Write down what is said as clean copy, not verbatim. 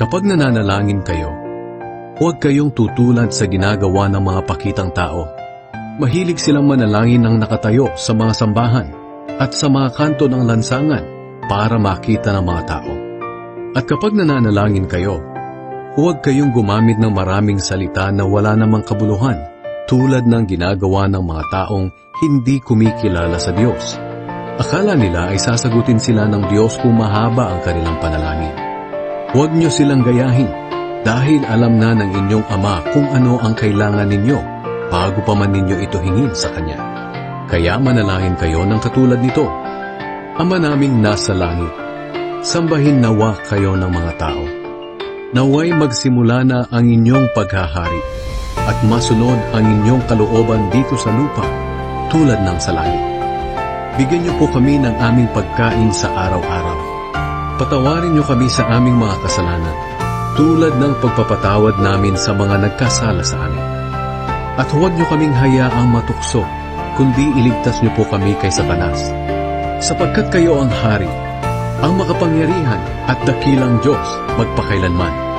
Kapag nananalangin kayo, huwag kayong tutulad sa ginagawa ng mga pakitang tao. Mahilig silang manalangin ng nakatayo sa mga sambahan at sa mga kanto ng lansangan para makita ng mga tao. At kapag nananalangin kayo, huwag kayong gumamit ng maraming salita na wala namang kabuluhan tulad ng ginagawa ng mga taong hindi kumikilala sa Diyos. Akala nila ay sasagutin sila ng Diyos kung mahaba ang kanilang panalangin. Huwag niyo silang gayahin dahil alam na ng inyong Ama kung ano ang kailangan ninyo bago pa man ninyo ito hingin sa Kanya. Kaya manalangin kayo ng katulad nito. Ama naming nasa langit, sambahin nawa kayo ng mga tao. Naway magsimula na ang inyong paghahari at masunod ang inyong kalooban dito sa lupa tulad ng sa langit. Bigyan niyo po kami ng aming pagkain sa araw-araw. Patawarin niyo kami sa aming mga kasalanan, tulad ng pagpapatawad namin sa mga nagkasala sa amin. At huwag niyo kaming hayaang matukso, kundi iligtas niyo po kami kay Satanas. Sapagkat kayo ang hari, ang makapangyarihan at dakilang Diyos magpakailanman.